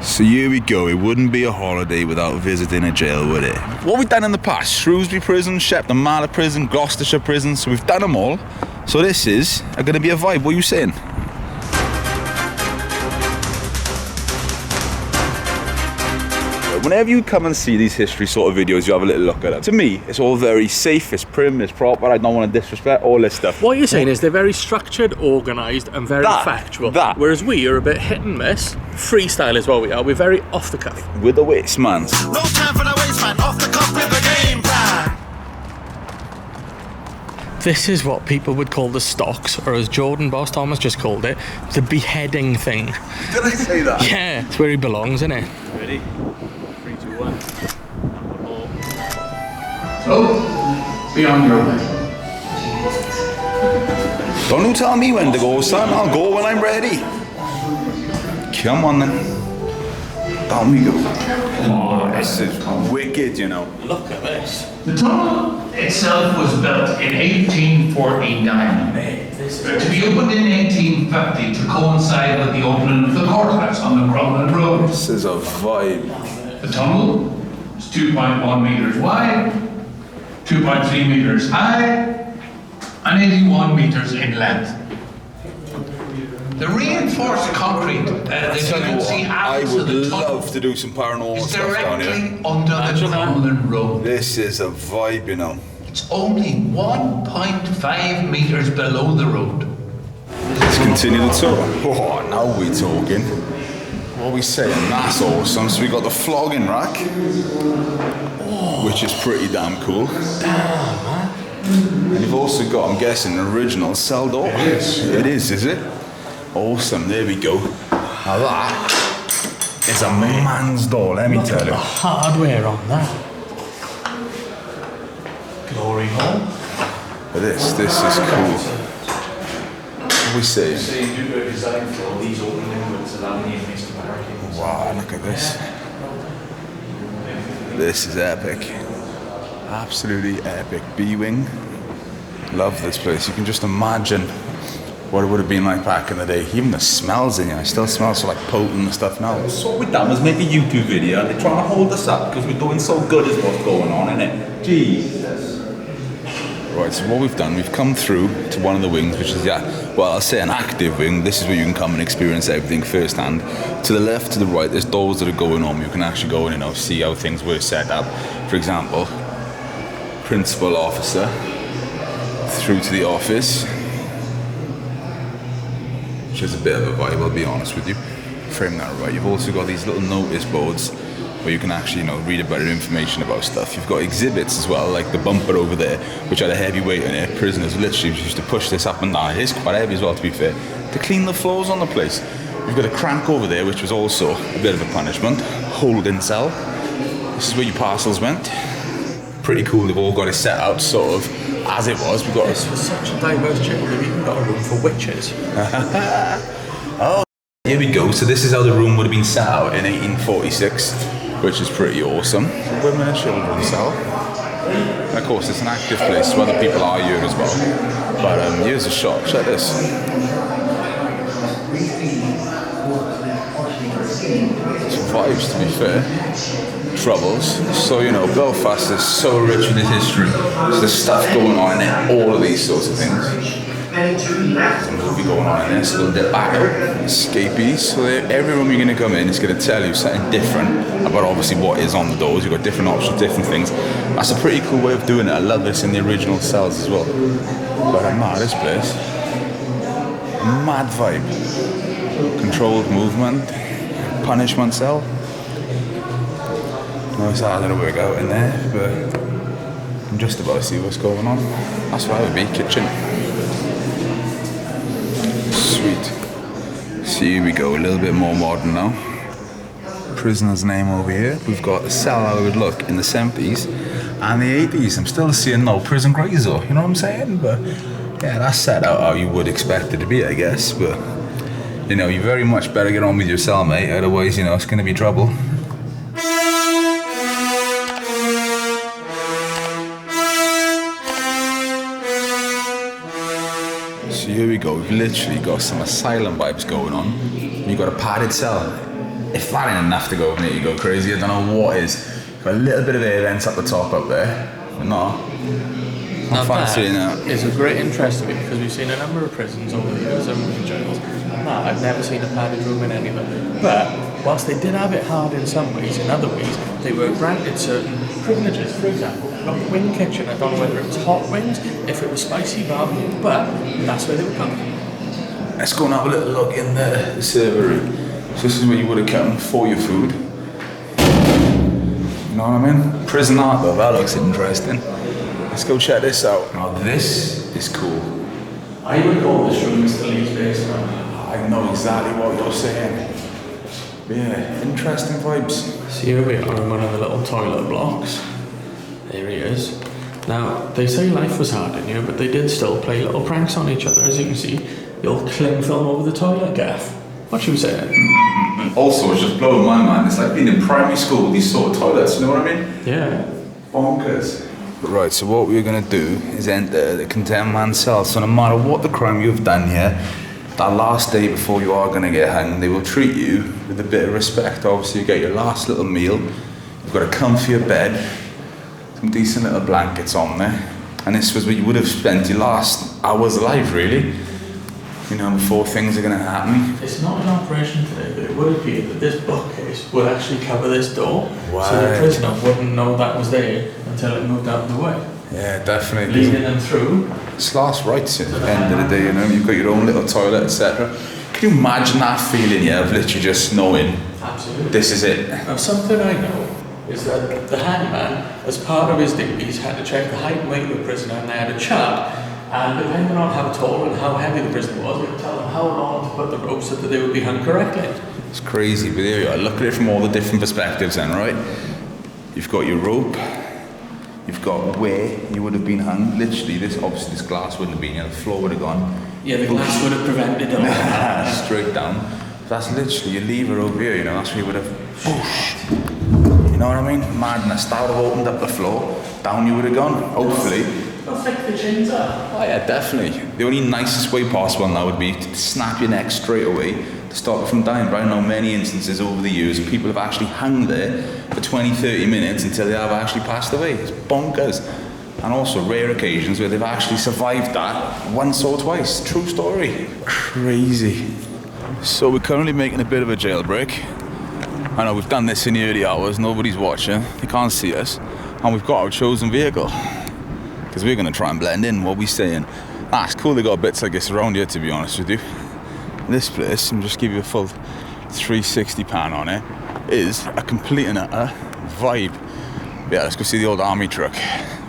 So here we go, it wouldn't be a holiday without visiting a jail, would it? What we've done in the past, Shrewsbury Prison, Shepton Mallet Prison, Gloucestershire Prison, so we've done them all. So this is going to be a vibe, what are you saying? Whenever you come and see these history sort of videos, you have a little look at them. To me, it's all very safe, it's prim, it's proper, I don't want to disrespect all this stuff. What you're saying is they're very structured, organised and very factual. Whereas we are a bit hit and miss. Freestyle is what we are, we're very off the cuff. With the waste, man. No time for the waste, man, off the cuff with the game plan. This is what people would call the stocks, or as Jordan Boss Thomas just called it, the beheading thing. Did I say that? Yeah, it's where he belongs, isn't it? Ready? 3, 2, 1. So, be on your way. Don't you tell me when to go, son. I'll go when I'm ready. Come on then. Down we go. Oh, this is wicked, you know. Look at this. The tunnel itself was built in 1849. To be opened in 1850 to coincide with the opening of the courthouse on the Crumlin Road. This is a vibe. The tunnel is 2.1 metres wide, 2.3 metres high, and 81 metres in length. The reinforced concrete that you can see I after would the tunnel love to do some paranormal is stuff down here. directly under the Crumlin Road. This is a vibe, you know. It's only 1.5 metres below the road. Let's continue the tour. Oh, now we're talking. What are we saying? That's awesome. So we got the flogging rack, which is pretty damn cool. Damn, man. And you've also got, I'm guessing, an original cell door. Yes. It is it? Awesome, there we go. Now that is a man's door, let me tell The you. hardware on that. Glory hole. But this is cool. What are we saying? Design for all these open windows allowing the inmates to barricade. Wow, look at this. This is epic. Absolutely epic. B-Wing. Love this place. You can just imagine what it would have been like back in the day. Even the smells in here, I still smell so like potent and stuff now. So what we've done was make a YouTube video and they're trying to hold us up because we're doing so good is what's going on, innit? Jesus. Right, so what we've done, we've come through to one of the wings, which is, well, I'll say an active wing. This is where you can come and experience everything firsthand. To the left, to the right, there's doors that are going on. You can actually go and, see how things were set up. For example, principal officer, through to the office, which is a bit of a vibe, I'll be honest with you. Frame that right. You've also got these little notice boards where you can actually, read about information about stuff. You've got exhibits as well, like the bumper over there, which had a heavy weight in it. Prisoners literally used to push this up and down. It is quite heavy as well, to be fair, to clean the floors on the place. You've got a crank over there, which was also a bit of a punishment. Holding cell. This is where your parcels went. Pretty cool. They've all got it set out sort of as it was. We've got This was such a diverse jail. We've even got a room for witches. Oh, here we go. So this is how the room would have been set out in 1846, which is pretty awesome. Women and children cell. And of course, it's an active place, so other people are here as well. But here's a shot. Check this. Some vibes, to be fair. Troubles. So, Belfast is so rich with its history. There's stuff going on in it, all of these sorts of things. There's a movie going on in there, so they'll dip back out. Escapees. So every room you're going to come in is going to tell you something different about obviously what is on the doors. You've got different options, different things. That's a pretty cool way of doing it. I love this in the original cells as well. But I'm mad, this place. Mad vibe. Controlled movement. Punishment cell. No, it's harder to work out in there, but I'm just about to see what's going on. That's what I would be, kitchen. Sweet. So here we go, a little bit more modern now. Prisoner's name over here. We've got a cell how it would look in the 70s and the 80s. I'm still seeing no prison greys though, you know what I'm saying? But yeah, that's set out how you would expect it to be, I guess. But you very much better get on with your cell, mate, otherwise, it's gonna be trouble. So here we go, we've literally got some asylum vibes going on. You've got a padded cell. if that ain't enough to go make you go crazy, I don't know what is. Got a little bit of air vents up the top up there, but no. Now fancying that that. is of great interest to me because we've seen a number of prisons over the years and jails. No, I've never seen a padded room in any of them. But whilst they did have it hard in some ways, in other ways, they were granted certain privileges. For example, we've got the wing kitchen. I don't know whether it was hot wings, if it was spicy barbecue, but that's where they were cooked. Let's go and have a little look in the server room. So this is where you would have come for your food. You know what I mean? Prison art though, that looks interesting. Let's go check this out. Now this is cool. I would call this room Mr. Lee's basement. I know exactly what you're saying. Yeah, interesting vibes. So here we are in one of the little toilet blocks. There he is. Now, they say life was hard in here, but they did still play little pranks on each other. As you can see, the old cling film over the toilet gaff. What you saying? Also, it's just blowing my mind. It's like being in primary school with these sort of toilets, you know what I mean? Yeah. Bonkers. Right, so what we're going to do is enter the condemned man's cell. So no matter what the crime you've done here, that last day before you are going to get hung, they will treat you with a bit of respect. Obviously, you get your last little meal. You've got a comfier bed, some decent little blankets on there. And this was where you would have spent your last hours alive, really. You know, before things are going to happen. It's not an operation today, but it would appear that this bookcase would actually cover this door. Wow. So the prisoner wouldn't know that was there until it moved out of the way. Yeah, definitely. Leading them through. It's last rites at the end of the day, you know. You've got your own little toilet, etc. Can you imagine that feeling, yeah, of literally just knowing Absolutely. this is it? Now, something I know is that the hangman, as part of his duties, had to check the height and weight of the prisoner, and they had a chart. And depending on how tall and how heavy the prisoner was, it would tell them how long to put the rope so that they would be hung correctly. It's crazy, but there you are. Look at it from all the different perspectives then, right? You've got your rope. You've got where you would have been hung. Literally, this glass wouldn't have been here. The floor would have gone. Yeah, the glass would have prevented all that. Straight down. That's literally your lever over here, you know. That's where you would have whooshed. You know what I mean? Madness. That would have opened up the floor. Down you would have gone, hopefully. They'll flick the chins up. Oh yeah, definitely. The only nicest way possible now would be to snap your neck straight away to stop it from dying. But I know many instances over the years people have actually hung there for 20-30 minutes until they have actually passed away. It's bonkers. And also rare occasions where they've actually survived that once or twice. True story. Crazy. So we're currently making a bit of a jailbreak. I know we've done this in the early hours, nobody's watching, they can't see us. And we've got our chosen vehicle. Because we're going to try and blend in what we're saying. Ah, it's cool they got bits like this around here, to be honest with you. This place, and just give you a full 360 pan on it, is a complete and utter vibe. Yeah, let's go see the old army truck.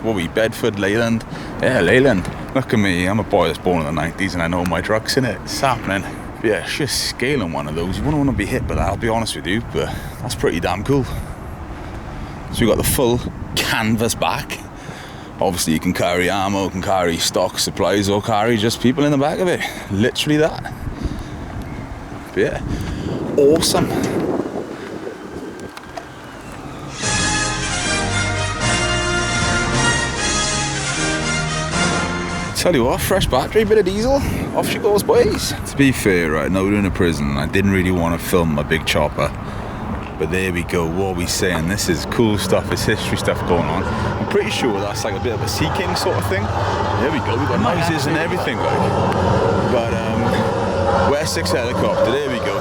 What are we, Bedford, Leyland? Yeah, Leyland. Look at me, I'm a boy that's born in the 90s and I know my truck's in it. It's happening. But yeah, sheer scale on one of those. You wouldn't want to be hit by that, I'll be honest with you, but that's pretty damn cool. So we got the full canvas back. Obviously you can carry ammo, can carry stock supplies, or carry just people in the back of it. Literally that. But yeah, awesome. Tell you what, fresh battery, bit of diesel, off she goes, boys. To be fair, right, now we're in a prison, I didn't really want to film a big chopper. But there we go, what are we saying? This is cool stuff, it's history stuff going on. I'm pretty sure that's like a bit of a Sea King sort of thing. There we go, we've got noises and everything, like. But, Wessex helicopter, there we go.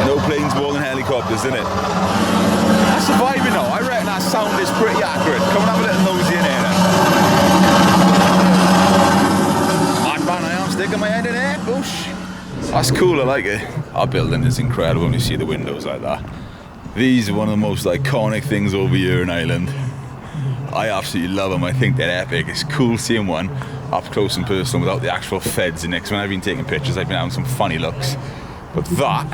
No planes more than helicopters, innit? That's a vibe, you know, I reckon that sound is pretty accurate. Come and have a little nosy in here then. Hardman, I am sticking my head in there, bush. That's cool, I like it. Our building is incredible when you see the windows like that. These are one of the most iconic things over here in Ireland. I absolutely love them, I think they're epic. It's cool seeing one up close and personal without the actual feds in it. Because when I've been taking pictures, I've been having some funny looks. But that,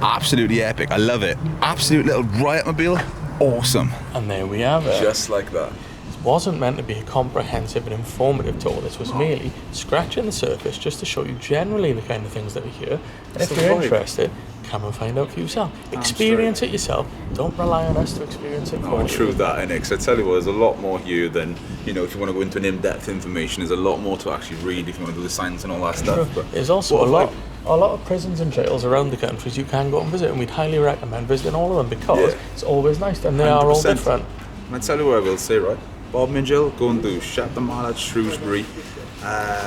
absolutely epic, I love it. Absolute little riot mobile, awesome. And there we have it. Just like that. It's wasn't meant to be a comprehensive and informative tour. This was merely scratching the surface just to show you generally the kind of things that we hear. And if the you're vibe. interested, come and find out for yourself. Experience it yourself. Don't rely on us to experience it for Oh, you. true that, innit? 'Cause I tell you what, there's a lot more here than, you know, if you want to go into an in-depth information, there's a lot more to actually read if you want to do the science and all that stuff. But There's also what a lot of prisons and jails around the countries you can go and visit, and we'd highly recommend visiting all of them because it's always nice, and they are all 100%. different. And I tell you what I will say, right? Bodmin Jail, go and do Chatham Mallet, Shrewsbury,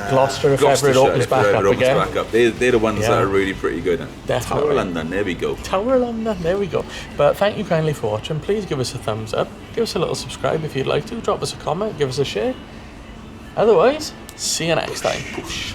Gloucester, if ever it opens back up again. They're the ones that Yeah. are really pretty good. And Definitely. Tower London, there we go. Tower London, there we go. But thank you kindly for watching. Please give us a thumbs up, give us a little subscribe if you'd like to, drop us a comment, give us a share. Otherwise, see you next time. Push.